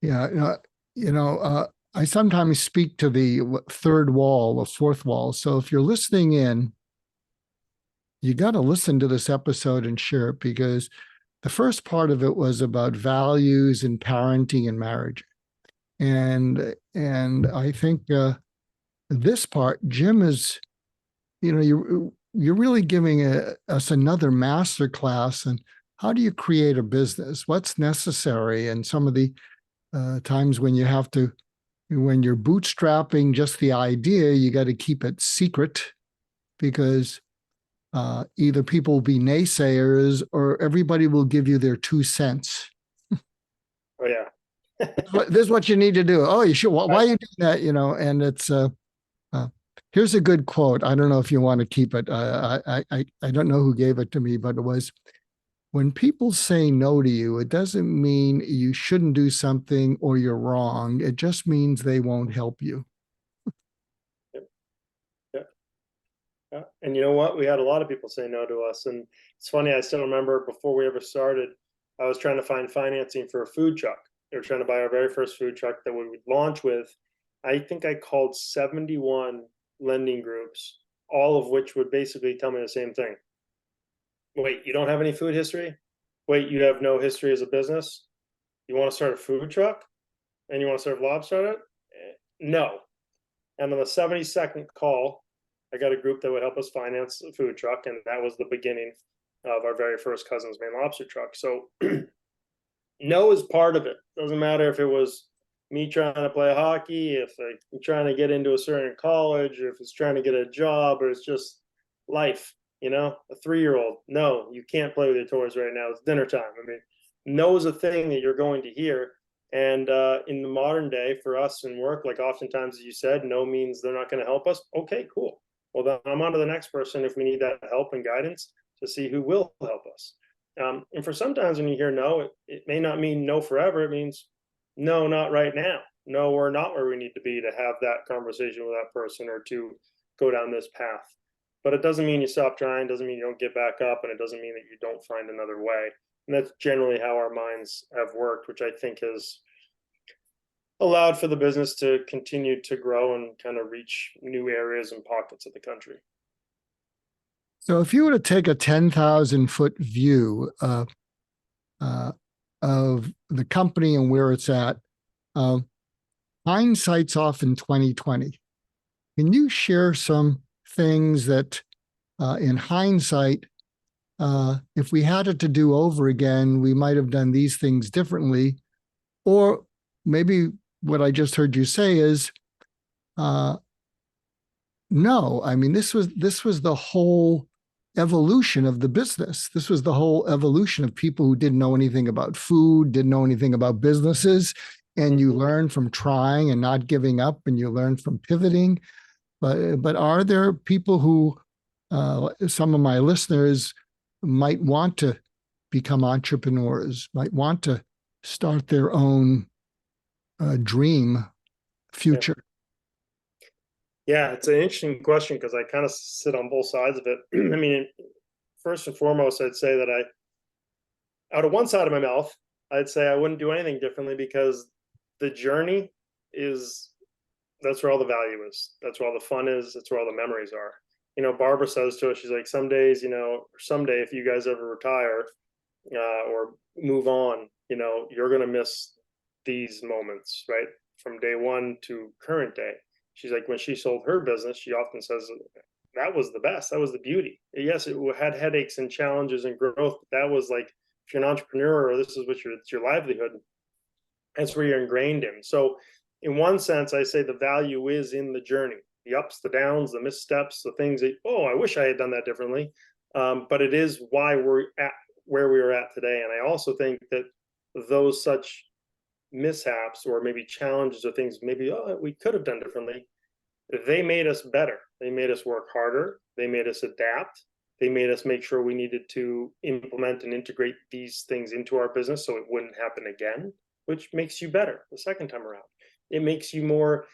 Yeah. I sometimes speak to the third wall, the fourth wall. So if you're listening in, you got to listen to this episode and share it, because the first part of it was about values and parenting and marriage. And I think this part, Jim, is, you're really giving us another master class on how do you create a business, what's necessary, and some of the times when you're bootstrapping just the idea, you got to keep it secret, because either people will be naysayers or everybody will give you their 2 cents. Oh yeah. This is what you need to do. Oh, you should. Why are you doing that? And it's here's a good quote. I don't know if you want to keep it. I don't know who gave it to me, but it was, when people say no to you, it doesn't mean you shouldn't do something or you're wrong. It just means they won't help you. Yeah. And you know what? We had a lot of people say no to us. And it's funny, I still remember before we ever started, I was trying to find financing for a food truck. They were trying to buy our very first food truck that we would launch with. I think I called 71 lending groups, all of which would basically tell me the same thing. Wait, you don't have any food history? Wait, you have no history as a business? You want to start a food truck? And you want to serve lobster on it? No. And on the 72nd call, I got a group that would help us finance a food truck, and that was the beginning of our very first Cousins Maine lobster truck. So no is part of it. Doesn't matter if it was me trying to play hockey, if I'm trying to get into a certain college, or if it's trying to get a job, or it's just life. A 3-year-old. No, you can't play with your toys right now. It's dinner time. I mean, no is a thing that you're going to hear. And in the modern day, for us in work, like oftentimes, as you said, no means they're not going to help us. Okay, cool. Well, then I'm on to the next person if we need that help and guidance to see who will help us. And for sometimes when you hear no, it may not mean no forever. It means no, not right now. No, we're not where we need to be to have that conversation with that person or to go down this path. But it doesn't mean you stop trying, doesn't mean you don't get back up, and it doesn't mean that you don't find another way. And that's generally how our minds have worked, which I think has allowed for the business to continue to grow and kind of reach new areas and pockets of the country. So if you were to take a 10,000-foot view of the company and where it's at, hindsight's often 2020. Can you share some things that in hindsight, if we had it to do over again, we might have done these things differently? Or maybe what I just heard you say is, no, I mean, this was the whole evolution of the business. This was the whole evolution of people who didn't know anything about food, didn't know anything about businesses. And you learn from trying and not giving up, and you learn from pivoting. But are there people who, some of my listeners might want to become entrepreneurs, might want to start their own dream future? Yeah, it's an interesting question because I kind of sit on both sides of it. I mean, first and foremost, I'd say that out of one side of my mouth, I'd say I wouldn't do anything differently because the journey is that's where all the value is. That's where all the fun is. That's where all the memories are. Barbara says to us, she's like, some days, someday if you guys ever retire or move on, you're going to miss these moments, right? From day one to current day. She's like, when she sold her business, she often says, that was the best. That was the beauty. Yes, it had headaches and challenges and growth, but that was like, if you're an entrepreneur or this is what it's your livelihood, that's where you're ingrained in. So in one sense, I say the value is in the journey, the ups, the downs, the missteps, the things that, I wish I had done that differently. But it is why we're at where we are at today. And I also think that those such mishaps or maybe challenges or things maybe we could have done differently, they made us better. They made us work harder. They made us adapt. They made us make sure we needed to implement and integrate these things into our business so it wouldn't happen again, which makes you better the second time around. It makes you more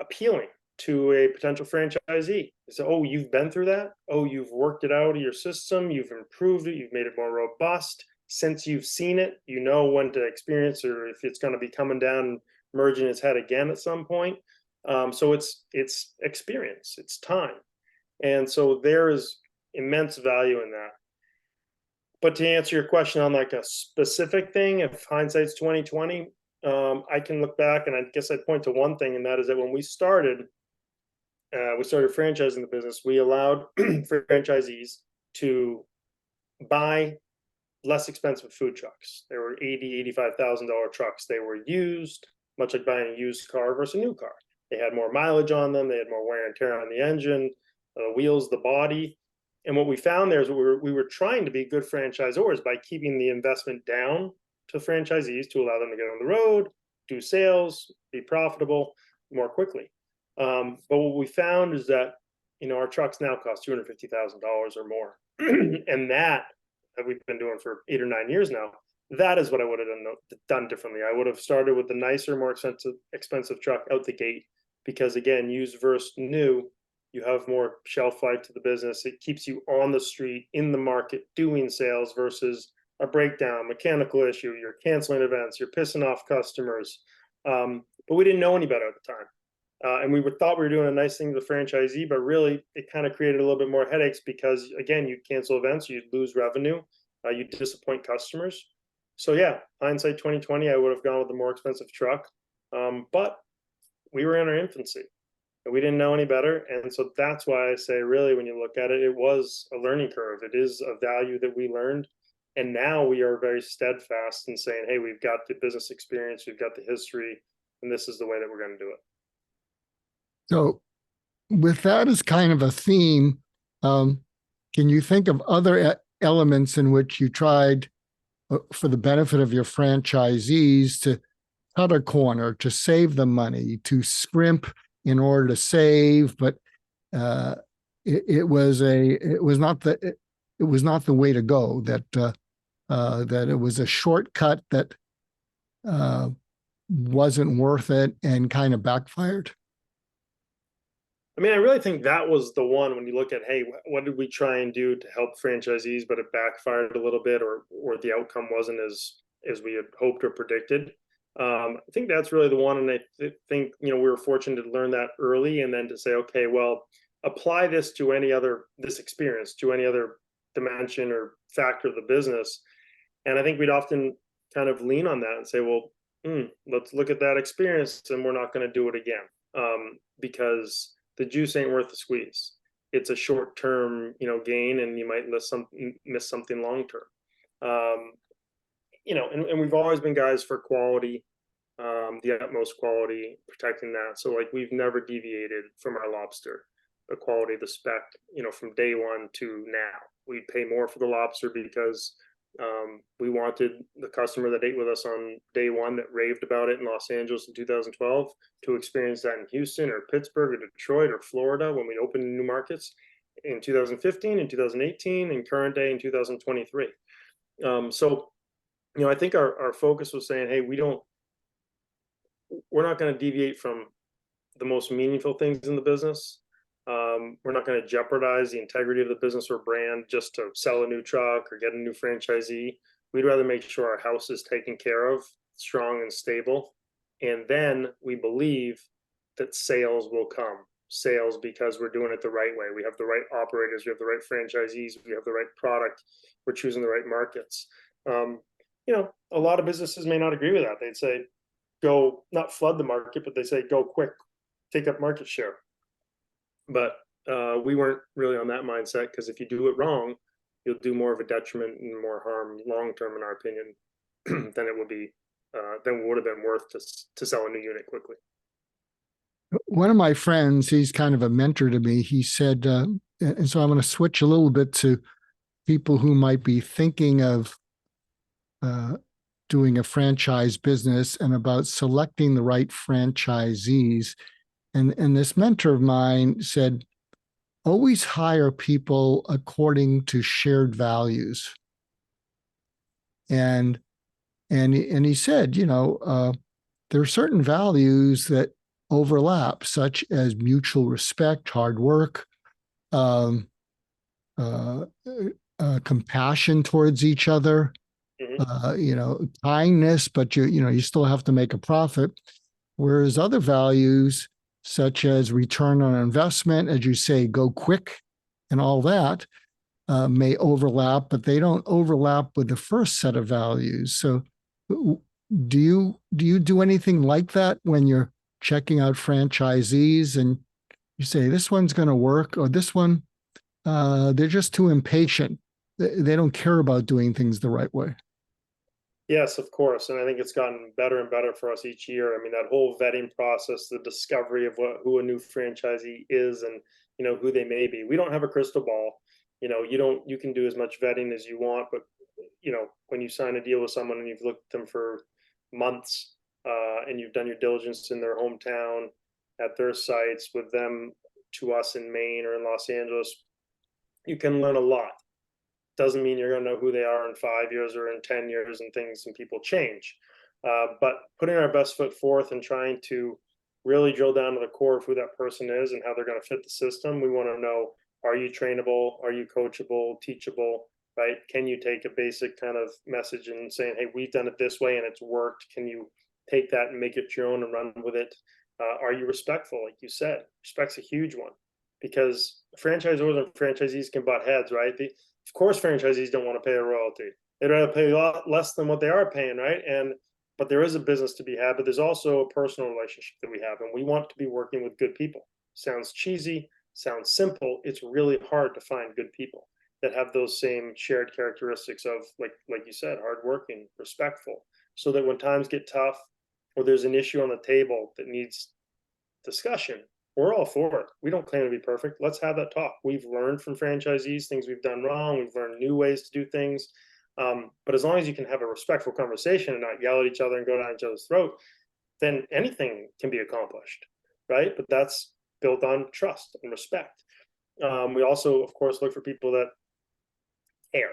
appealing to a potential franchisee. So, you've been through that. You've worked it out of your system. You've improved it. You've made it more robust. Since you've seen it, you know when to experience or if it's going to be coming down and merging its head again at some point. So it's experience, it's time. And so there is immense value in that. But to answer your question on like a specific thing, if hindsight's 2020, I can look back and I guess I'd point to one thing, and that is that when we started franchising the business, we allowed franchisees to buy less expensive food trucks. They were $80,000-$85,000 trucks. They were used, much like buying a used car versus a new car. They had more mileage on them. They had more wear and tear on the engine, the wheels, the body. And what we found there is we were trying to be good franchisors by keeping the investment down to franchisees to allow them to get on the road, do sales, be profitable more quickly. But what we found is that our trucks now cost $250,000 or more, and that we've been doing for 8 or 9 years now. That is what I would have done differently. I would have started with the nicer, more expensive truck out the gate, because again, used versus new, you have more shelf life to the business. It keeps you on the street, in the market, doing sales versus a breakdown, mechanical issue. You're canceling events, you're pissing off customers. But we didn't know any better at the time. And we thought we were doing a nice thing to the franchisee, but really it kind of created a little bit more headaches because, again, you'd cancel events, you'd lose revenue, you'd disappoint customers. So yeah, hindsight 2020, I would have gone with the more expensive truck. But we were in our infancy. We didn't know any better. And so that's why I say, really, when you look at it, it was a learning curve. It is a value that we learned. And now we are very steadfast in saying, hey, we've got the business experience, we've got the history, and this is the way that we're going to do it. So with that as kind of a theme, can you think of other elements in which you tried for the benefit of your franchisees to cut a corner, to save them money, to scrimp in order to save, but it was not the way to go. That it was a shortcut that wasn't worth it and kind of backfired. I mean, I really think that was the one when you look at, hey, what did we try and do to help franchisees, but it backfired a little bit, or the outcome wasn't as we had hoped or predicted. I think that's really the one, and I think we were fortunate to learn that early, and then to say, okay, well, apply this to this experience to any other dimension or factor of the business. And I think we'd often kind of lean on that and say, well, let's look at that experience, and we're not going to do it again, because the juice ain't worth the squeeze. It's a short-term, gain, and you might miss something long-term. And we've always been guys for quality, the utmost quality, protecting that. So like we've never deviated from our Lobster, the quality, the spec, from day one to now. We'd pay more for the Lobster because we wanted the customer that ate with us on day one that raved about it in Los Angeles in 2012 to experience that in Houston or Pittsburgh or Detroit or Florida when we opened in new markets in 2015 and 2018 and current day in 2023. So I think our focus was saying, hey, we're not going to deviate from the most meaningful things in the business. We're not going to jeopardize the integrity of the business or brand just to sell a new truck or get a new franchisee. We'd rather make sure our house is taken care of, strong and stable. And then we believe that sales will come. Sales because we're doing it the right way. We have the right operators, we have the right franchisees, we have the right product, we're choosing the right markets. A lot of businesses may not agree with that. They'd say, go not flood the market, but they say go quick, take up market share. But we weren't really on that mindset, because if you do it wrong, you'll do more of a detriment and more harm long term, in our opinion, than it would be than would have been worth to sell a new unit quickly. One of my friends, he's kind of a mentor to me. He said, and so I'm going to switch a little bit to people who might be thinking of doing a franchise business and about selecting the right franchisees. And this mentor of mine said, always hire people according to shared values. And he said, there are certain values that overlap, such as mutual respect, hard work, compassion towards each other, kindness, but you still have to make a profit. Whereas other values, such as return on investment, as you say, go quick and all that, may overlap, but they don't overlap with the first set of values. So do you do anything like that when you're checking out franchisees and you say this one's going to work, or this one, they're just too impatient, they don't care about doing things the right way? Yes, of course. And I think it's gotten better and better for us each year. I mean, that whole vetting process, the discovery of who a new franchisee is, and who they may be. We don't have a crystal ball. You can do as much vetting as you want, but when you sign a deal with someone and you've looked at them for months, and you've done your diligence in their hometown, at their sites, with them to us in Maine or in Los Angeles, you can learn a lot. Doesn't mean you're going to know who they are in 5 years or in 10 years, and things and people change. But putting our best foot forth and trying to really drill down to the core of who that person is and how they're going to fit the system. We want to know, are you trainable? Are you coachable, teachable, right? Can you take a basic kind of message and saying, hey, we've done it this way and it's worked. Can you take that and make it your own and run with it? Are you respectful? Like you said, respect's a huge one, because franchisors and franchisees can butt heads, right? Of course, franchisees don't want to pay a royalty. They'd rather pay a lot less than what they are paying, right? But there is a business to be had, but there's also a personal relationship that we have, and we want to be working with good people. Sounds cheesy, sounds simple. It's really hard to find good people that have those same shared characteristics of, like you said, hardworking, respectful, so that when times get tough or there's an issue on the table that needs discussion, we're all for it. We don't claim to be perfect. Let's have that talk. We've learned from franchisees things we've done wrong. We've learned new ways to do things. But as long as you can have a respectful conversation and not yell at each other and go down each other's throat, then anything can be accomplished, right? But that's built on trust and respect. We also, of course, look for people that care.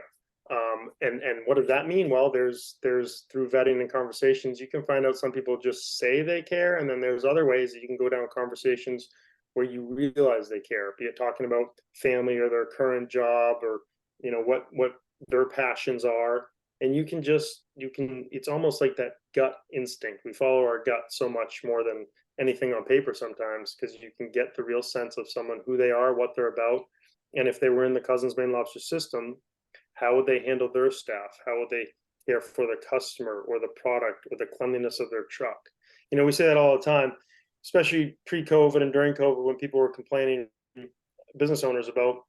And what does that mean? Well, there's through vetting and conversations, you can find out some people just say they care, and then there's other ways that you can go down conversations where you realize they care, be it talking about family or their current job, or what their passions are. And you can it's almost like that gut instinct. We follow our gut so much more than anything on paper sometimes, because you can get the real sense of someone, who they are, what they're about. And if they were in the Cousins Maine Lobster system, how would they handle their staff? How would they care for the customer or the product or the cleanliness of their truck? We say that all the time, especially pre-COVID and during COVID, when people were complaining, business owners, about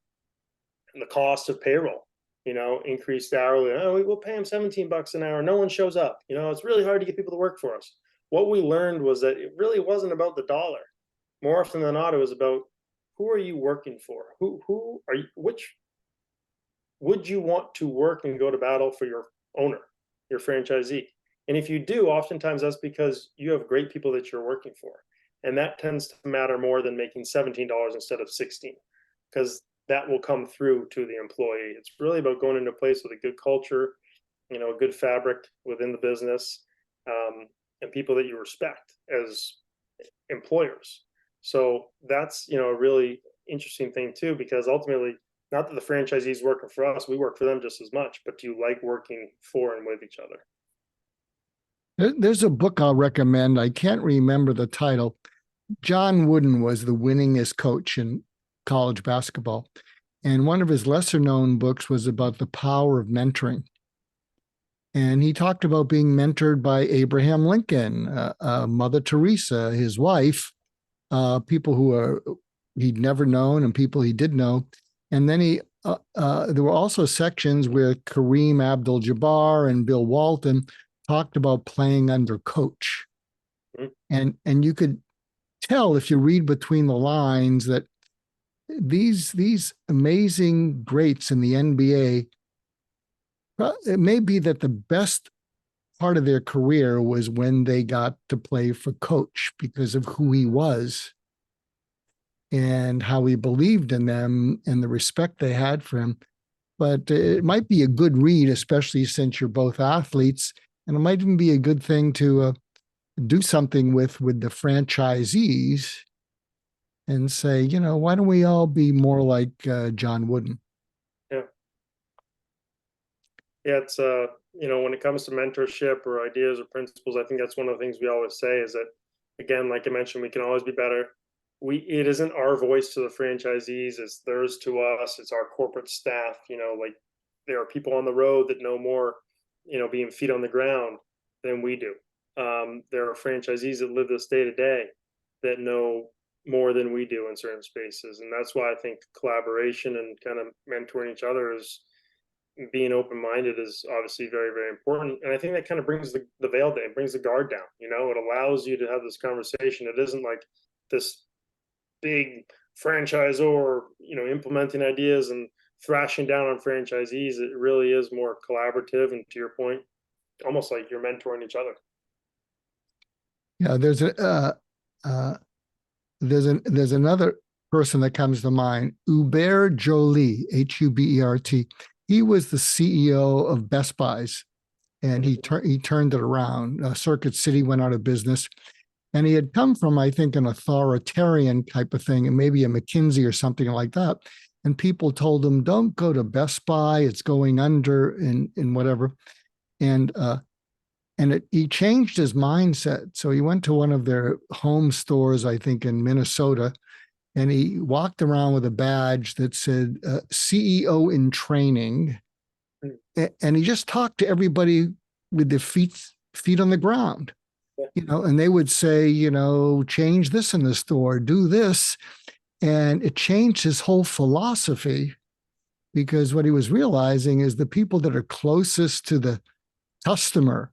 the cost of payroll, increased hourly. Oh, we'll pay them $17 an hour. No one shows up. It's really hard to get people to work for us. What we learned was that it really wasn't about the dollar. More often than not, it was about, who are you working for? Who are you? Which would you want to work and go to battle for your owner, your franchisee? And if you do, oftentimes that's because you have great people that you're working for. And that tends to matter more than making $17 instead of $16, because that will come through to the employee. It's really about going into a place with a good culture, a good fabric within the business, and people that you respect as employers. So that's, a really interesting thing too, because ultimately, not that the franchisees working for us, we work for them just as much, but do you like working for and with each other? There's a book I'll recommend. I can't remember the title. John Wooden was the winningest coach in college basketball. And one of his lesser known books was about the power of mentoring. And he talked about being mentored by Abraham Lincoln, Mother Teresa, his wife, people he'd never known and people he did know. And then there were also sections where Kareem Abdul-Jabbar and Bill Walton talked about playing under coach. Mhm. And you could tell if you read between the lines that these amazing greats in the NBA, it may be that the best part of their career was when they got to play for coach because of who he was and how he believed in them and the respect they had for him. But it might be a good read, especially since you're both athletes, and it might even be a good thing to do something with the franchisees and say, why don't we all be more like John Wooden? Yeah. Yeah, it's when it comes to mentorship or ideas or principles, I think that's one of the things we always say is that, again, like I mentioned, we can always be better. It isn't our voice to the franchisees, it's theirs to us, it's our corporate staff, like there are people on the road that know more, being feet on the ground than we do. There are franchisees that live this day to day that know more than we do in certain spaces. And that's why I think collaboration and kind of mentoring each other is being open-minded is obviously very, very important. And I think that kind of brings the veil down, brings the guard down. It allows you to have this conversation. It isn't like this big franchisor, implementing ideas and thrashing down on franchisees. It really is more collaborative, and to your point, almost like you're mentoring each other. Yeah, there's another person that comes to mind, Hubert Joly, Hubert. He was the CEO of Best Buys, and he turned it around. Circuit City went out of business, and he had come from, I think, an authoritarian type of thing, and maybe a McKinsey or something like that. And people told him, "Don't go to Best Buy; it's going under," in whatever. And he changed his mindset. So he went to one of their home stores, I think, in Minnesota, and he walked around with a badge that said CEO in training, and he just talked to everybody with their feet on the ground, and they would say, change this in the store, do this, and it changed his whole philosophy because what he was realizing is the people that are closest to the customer,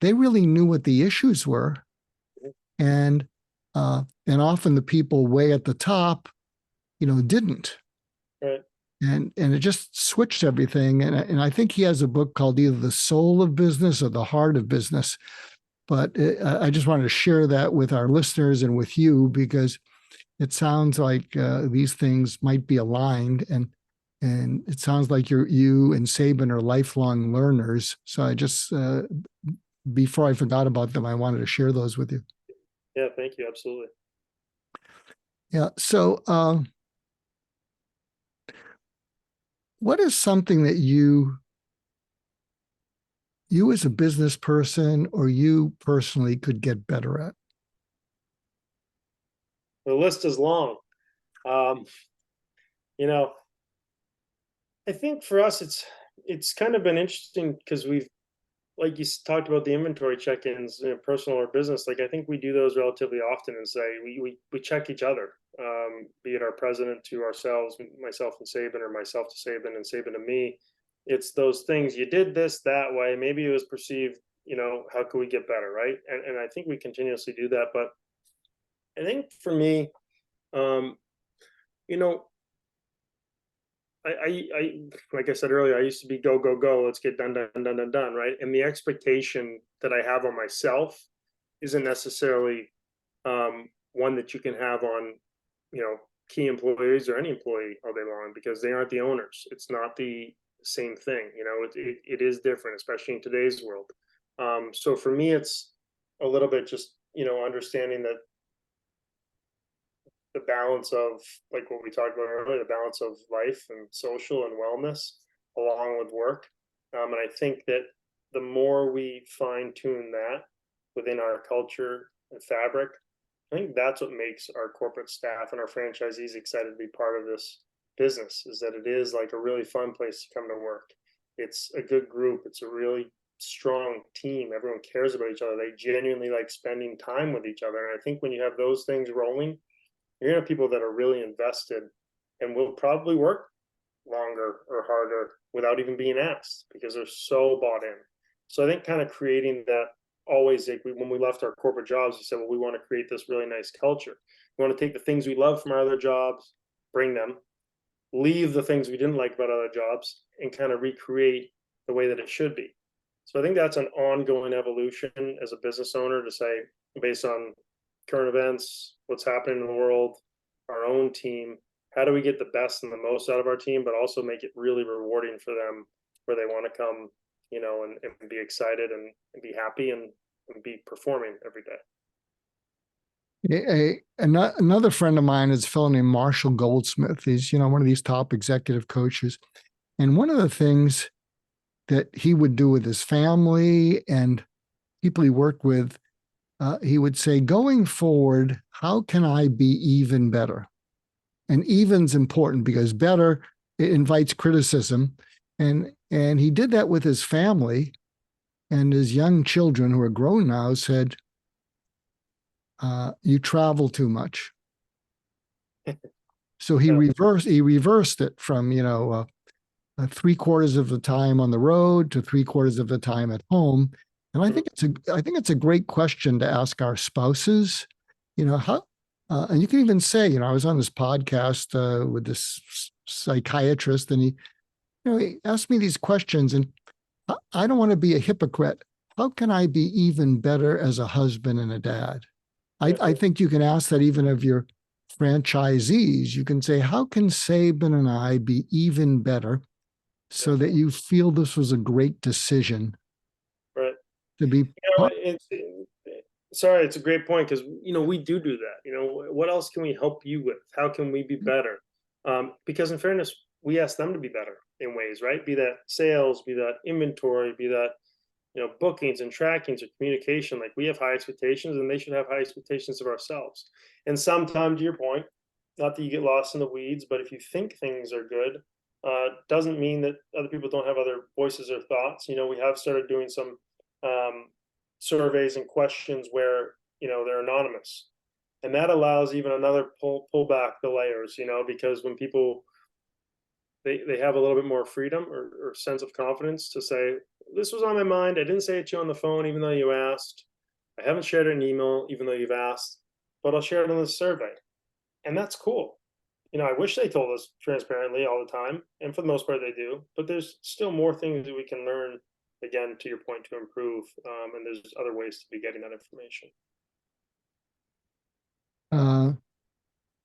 they really knew what the issues were, and often the people way at the top, didn't. Right. And it just switched everything. And I think he has a book called either The Soul of Business or The Heart of Business. But I just wanted to share that with our listeners and with you because it sounds like these things might be aligned, and it sounds like you and Saban are lifelong learners. So I just before I forgot about them, I wanted to share those with you. Yeah, thank you. Absolutely. Yeah. So what is something that you as a business person or you personally could get better at? The list is long. Um, you know, I think for us, it's kind of been interesting because we've, like you talked about the inventory check-ins, personal or business. Like I think we do those relatively often and say we check each other, be it our president to ourselves, myself and Saban, or myself to Saban and Saban to me. It's those things you did this that way. Maybe it was perceived. How can we get better, right? And I think we continuously do that. But I think for me, um, you know, I like I said earlier, I used to be go go go. Let's get done done done done done, right? And the expectation that I have on myself isn't necessarily one that you can have on key employees or any employee all day long because they aren't the owners. It's not the same thing. It is different, especially in today's world. So for me, it's a little bit just understanding that the balance of, like what we talked about earlier, the balance of life and social and wellness along with work. And I think that the more we fine tune that within our culture and fabric, I think that's what makes our corporate staff and our franchisees excited to be part of this business, is that it is like a really fun place to come to work. It's a good group. It's a really strong team. Everyone cares about each other. They genuinely like spending time with each other. And I think when you have those things rolling, you're gonna have people that are really invested and will probably work longer or harder without even being asked because they're so bought in. So I think kind of creating that, always, like when we left our corporate jobs, we said, well, we want to create this really nice culture. We want to take the things we love from our other jobs, bring them, leave the things we didn't like about other jobs, and kind of recreate the way that it should be. So I think that's an ongoing evolution as a business owner to say, based on current events, what's happening in the world, our own team, how do we get the best and the most out of our team, but also make it really rewarding for them where they want to come, and be excited and be happy and be performing every day. Another friend of mine is a fellow named Marshall Goldsmith. He's, one of these top executive coaches. And one of the things that he would do with his family and people he worked with, he would say, going forward, how can I be even better? And even's important because better, it invites criticism. And he did that with his family, and his young children, who are grown now, said, you travel too much. So he reversed it from, 3/4 of the time on the road to 3/4 of the time at home. And I think it's a great question to ask our spouses, how, and you can even say, I was on this podcast with this psychiatrist, and he asked me these questions, and I don't want to be a hypocrite. How can I be even better as a husband and a dad? I think you can ask that even of your franchisees. You can say, how can Sabin and I be even better so that you feel this was a great decision? Right. To be. Sorry, it's a great point because, we do that. What else can we help you with? How can we be better? Because in fairness, we ask them to be better in ways, right? Be that sales, be that inventory, be that, bookings and trackings or communication. Like, we have high expectations and they should have high expectations of ourselves. And sometimes, to your point, not that you get lost in the weeds, but if you think things are good, doesn't mean that other people don't have other voices or thoughts. We have started doing some surveys and questions where, they're anonymous. And that allows even another pull back the layers, because when people, they have a little bit more freedom or sense of confidence to say, this was on my mind. I didn't say it to you on the phone, even though you asked. I haven't shared it in email, even though you've asked, but I'll share it in the survey. And that's cool. I wish they told us transparently all the time. And for the most part, they do. But there's still more things that we can learn, again, to your point, to improve. And there's other ways to be getting that information.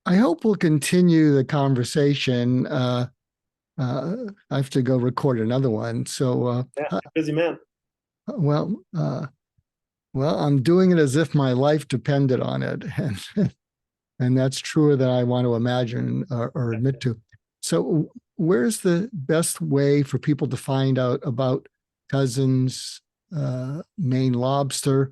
I hope we'll continue the conversation. I have to go record another one. So Busy man. Well, I'm doing it as if my life depended on it, and that's truer than I want to imagine or admit to. So, where's the best way for people to find out about Cousins, Maine Lobster,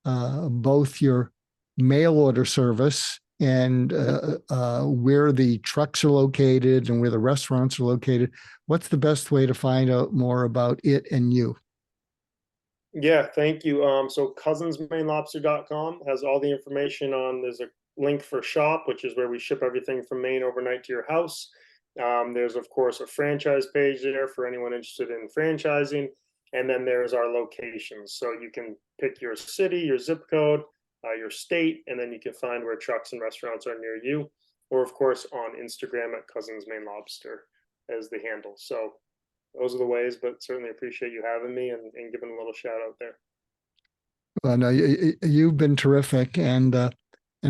both your mail order service and where the trucks are located and where the restaurants are located? What's the best way to find out more about it and you? Yeah, thank you. So cousinsmainelobster.com has all the information on. There's a link for shop, which is where we ship everything from Maine overnight to your house. There's, of course, a franchise page there for anyone interested in franchising. And then there's our locations. So you can pick your city, your zip code, your state, and then you can find where trucks and restaurants are near you. Or, of course, on Instagram at Cousins Maine Lobster as the handle. So those are the ways, but certainly appreciate you having me and giving a little shout out there. Well, no, you've been terrific. And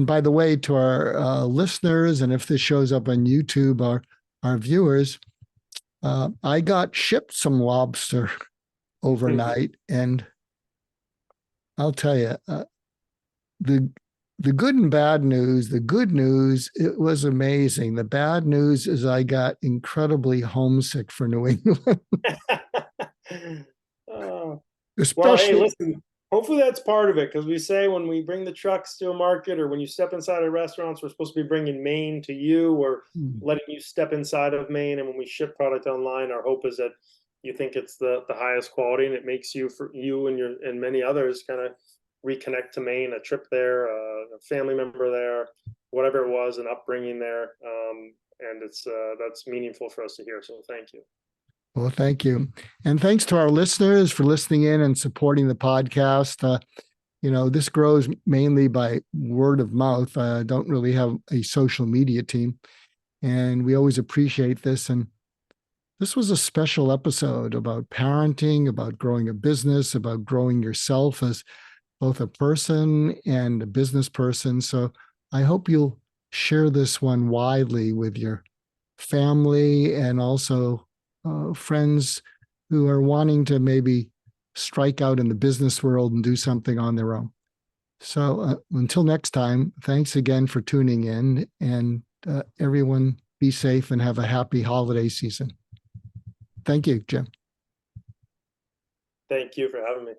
by the way, to our listeners, and if this shows up on YouTube, our viewers, I got shipped some lobster overnight, and I'll tell you, the good and bad news. The good news, it was amazing. The bad news is I got incredibly homesick for New England, Oh, well, hey, especially. listen, hopefully that's part of it because we say when we bring the trucks to a market or when you step inside of restaurants, we're supposed to be bringing Maine to you or letting you step inside of Maine. And when we ship product online, our hope is that you think it's the highest quality and it makes you for you and your and many others kind of reconnect to Maine, a trip there, a family member there, whatever it was, an upbringing there. And it's that's meaningful for us to hear. So thank you. Well, thank you. And thanks to our listeners for listening in and supporting the podcast. This grows mainly by word of mouth. I don't really have a social media team, and we always appreciate this. And this was a special episode about parenting, about growing a business, about growing yourself as both a person and a business person. So I hope you'll share this one widely with your family and also friends who are wanting to maybe strike out in the business world and do something on their own. So until next time, thanks again for tuning in, and everyone be safe and have a happy holiday season. Thank you, Jim. Thank you for having me.